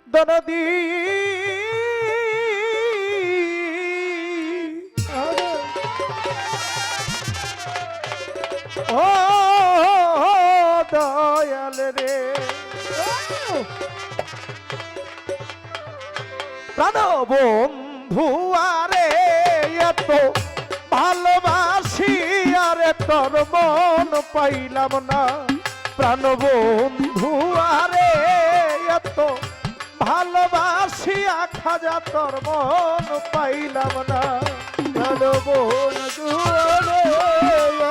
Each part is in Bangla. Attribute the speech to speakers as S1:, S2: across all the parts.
S1: দনদি ও দয়াল রে প্রাণ বন্ধু আরে এত ভালোবাসি আরে তোর মন পাইলাম না প্রাণ বন্ধু আরে এত ভালোবাসি খাজা তোর মন পাইলাম না প্রাণ বন্ধু আরে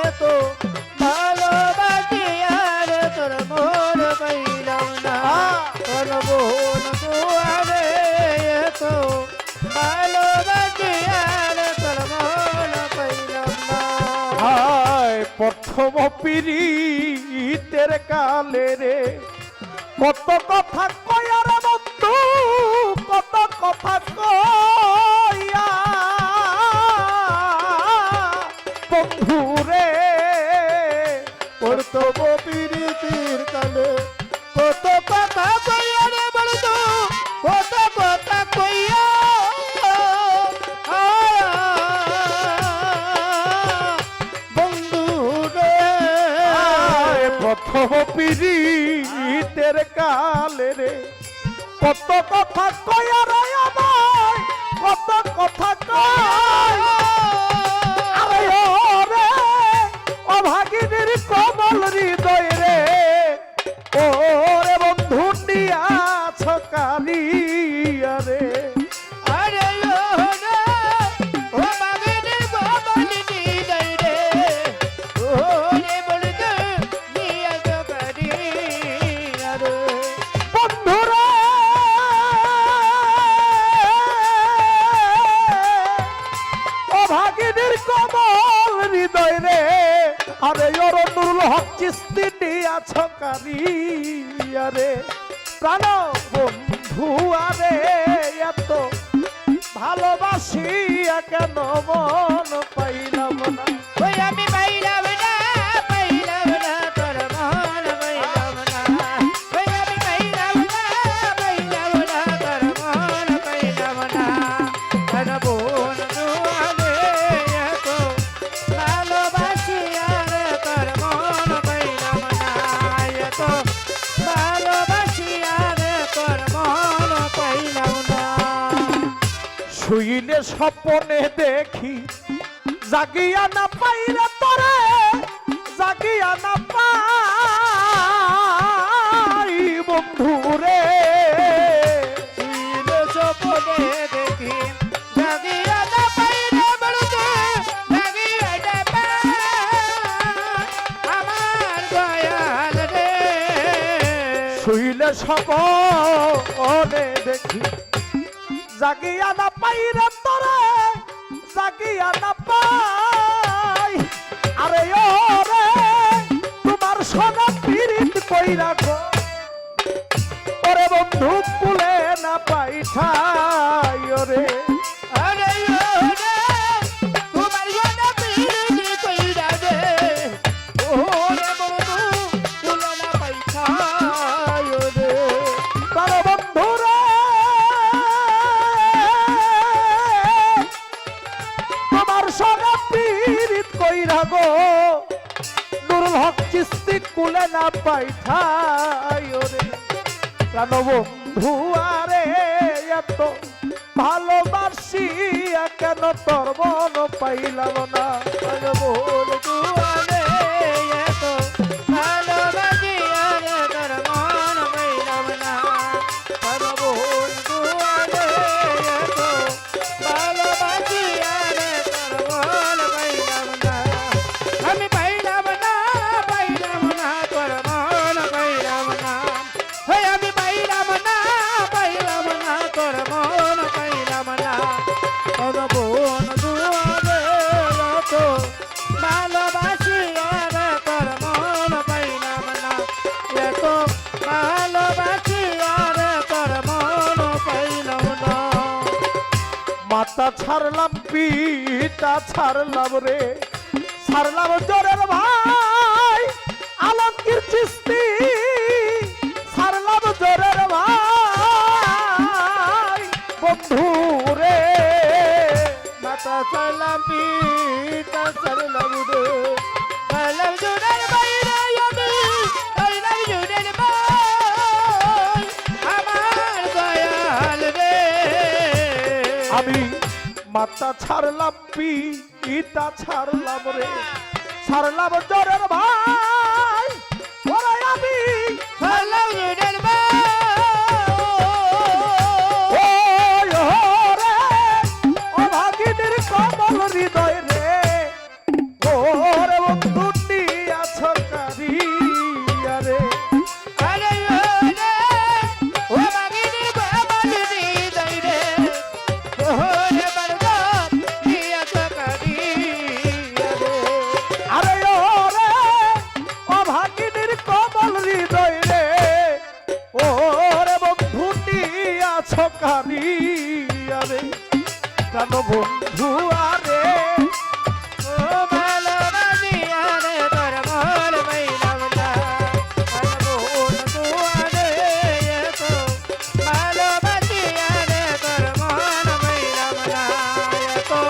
S1: এত ভালোবাসি আরে তোর মন পাইলাম না প্রাণ বন্ধু আরে এত ভালোবাসি আরে তোর মন পাইলাম না হায় প্রথম পিরিতের কালে রে কত কথা কয়ার বন্ধু কত কথা কয়া বন্ধু রে প্রথম পিরিতের কালে কত কথা কয়া রে বন্ধু কত কথা কয়া প্রথম পিরিতের কালে রে কত কথা কয়া রে আমায় কত কথা কয় আরে ওরে অভাগিনীর কমল হৃদয় রে ওরে বন্ধু নিয়াছ কালিয়া রে আরে ওরে অভাগিনীর কমল হৃদয় রে ওরে বলতে নিয়াছ কালিয়া রে বন্ধুরা অভাগিনীর কমল হৃদয় রে আরে ওর নুরুল হক চিস্তি নিয়াছ কালিয়া রে প্রাণ বন্ধু আরে এত ভালোবাসিয়া কেন মন পাইলাম না ওই আমি পাইলাম না পাইলাম না তোর মন পাইলাম না ওই আমি পাইলাম না পাইলাম না তোর মন পাইলাম না কেন বন্ধু আরে এত ভালোবাসিয়া রে তোর মন পাইলাম না এত ভালোবাসিয়া রে তোর মন পাইলাম না শুইলে স্বপ্নে দেখি জাগিয়া না পাইলে তোরে জাগিয়া না পাই বন্ধু রে শুইলে স্বপ্নে দেখি জাগিয়া না পাইলে বলতে জাগিয়া না পাই আমার দয়াল রে শুইলে স্বপ্নে দেখি জাগিয়া না পাইরে তোরে জাগিয়া না পাই আরে ওরে তোমার সোনা পিরিত কইরা গো ওরে বন্ধু কুলে না পাই ঠাই ওরে আরে ওরে তোমার সোনা পিরিত কইরা রে ওরে বন্ধু কুলে না পাই ঠাই ওরে তার বন্ধু রে গো নুরুল হক চিস্তি কুলে না পাইঠাই ওরে প্রাণ বন্ধু আরে এত ভালোবাসিয়া কেন তোর মন পাইলাম না প্রাণ বন্ধু আরে এত ভালোবাসিয়া রে তোর মন পাইলাম না প্রাণ বন্ধু আরে এত ভালোবাসিয়া রে তোর মন পাইলাম না আমি পাইলাম না তোর মন পাইলাম না হয় আমি পাইলাম না তোর মন পাইলাম না তোর বোন দুয়ারে তো ভালোবাসিয়া রে তোর মন পাইলাম না এত ভালোবাসিয়া রে তোর মন পাইলাম না মাতা ছাড়লাম পিতা ছাড়লাম রে ছাড়লাম জোরের ভাই আলমগীর চিস্তি ছাড়লাম জোরের ভাই পিতা ছাড়লাম রে পাইলাম জুনের বাইরে আমি পাইলাম জুনের ভাই আমার দয়াল রে
S2: আমি মাতা ছাড়লাম পিতা ছাড়লাম রে ছাড়লাম জরের ভাই ওরে আমি
S1: পাইলাম জুনের ভাই
S2: রে অভাগিনীর কমল হৃদয় রে ওরে বন্ধু নিয়াছ কারিয়া রে
S1: আরে ওরে ও মাগিনী বাবালি হৃদয় রে ওরে বরবাদ নিয়া সকারি রে
S2: আরে ওরে অভাগিনীর কমল হৃদয় রে ওরে বন্ধু নিয়াছ কারিয়া রে প্রাণ বন্ধু আরে
S1: ও ভালোবাসিয়া রে তোর মন পাইলাম না মন দুয়ারে এতো ভালোবাসিয়া রে তোর মন পাইলাম না এতো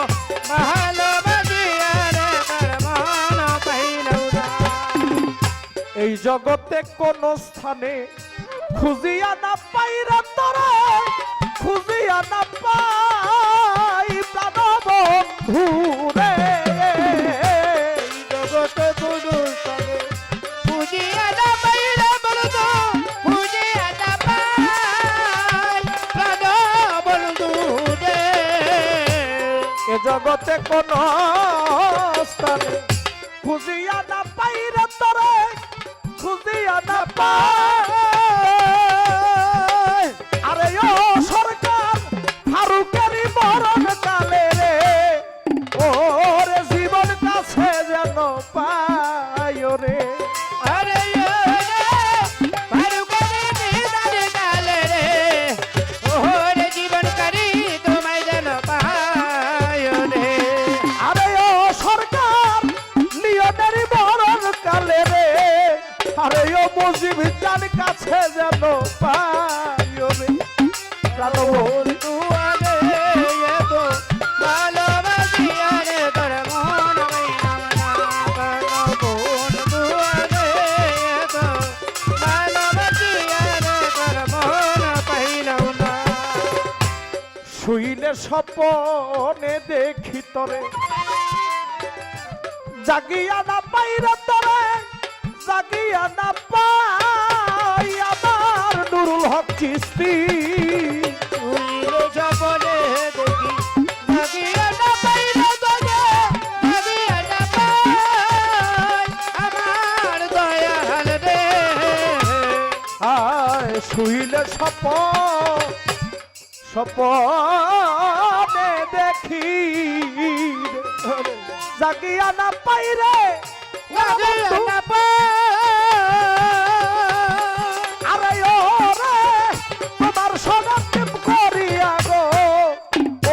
S1: ভালোবাসিয়া রে তোর মন পাইলাম না
S2: এই জগতে কোন স্থানে খুঁজিয়া না পাই রে তোরা খুঁজিয়া না পাই প্রাণ বন্ধু রে
S1: জগতে কোনো স্থানে বুঝিয়া না পাইলে বলতো বুঝিয়া না পাই প্রাণ বন্ধু রে
S2: এ জগতে কোন স্থানে খুঁজিয়া না পাই রে তোরা খুঁজিয়া না পাই আরে ও সরকার ফারুকেরই মরণ কালে রে ওরে জীবন কাছে যেন পায় রে
S1: আরে ওরে ফারুকের নিদান কালে রে ওরে জীবন করি তোমায় যেন পায় রে
S2: আরে ও সরকার লিওনেরই মরণ কালে রে আরে ও মুজিব জান কাছে যেন পায় রে প্রাণ বন্ধু
S1: দুয়ারে এতো ভালোবাসিয়া রে তোর মন পাইলাম না কোন দুয়ারে এতো ভালোবাসিয়া রে তোর মন পাইলাম না
S2: শুইলে স্বপনে দেখি তরে জাগিয়া না পাইরা তরে জাগিয়া না পাই আমার নুরুল হক চিস্তি
S1: উইলো জপনে দেখি ভাগিয়া না পাইলো তোকে ভাগিয়া না পাই আমার দয়াল রে
S2: আয় শুইলে স্বপনে দেখি জাগিয়া না পাইরে
S1: ভাগিয়া না পাই
S2: আরে ও রে তোমার সদাপ্রেম করিয়া গো ও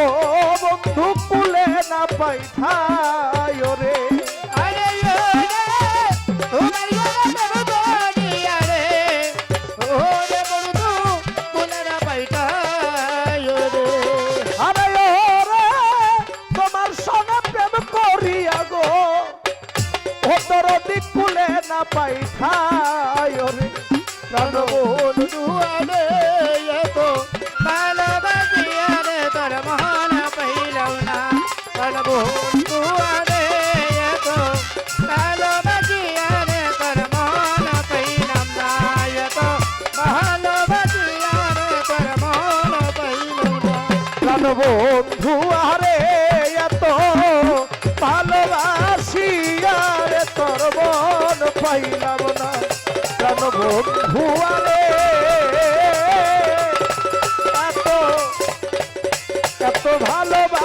S2: বন্ধু কুলে না পাই ঠাই রে
S1: আরে ওরে তোমার গলা বড়িয়া রে ওরে বন্ধু কুলেরা পাইতা রে
S2: আরে ও রে তোমার সদাপ্রেম করিয়া গো ও তোর দিক কুলে না পাই ঠাই রে প্রাণ বন্ধু
S1: দুয়ারে এতো ভালোবাসিয়া রে তোর মন পাইলাম না তোর দুয়ারে এতো ভালোবাসিয়া রে তোর মন পাইলাম না এতো ভালোবাসিয়া রে তোর মন পাইলাম না
S2: প্রাণ বন্ধু আরে এত ভালোবাসিয়া রে তোর মন পাইলাম না প্রাণ বন্ধু আরে এত এত ভালোবাসিয়া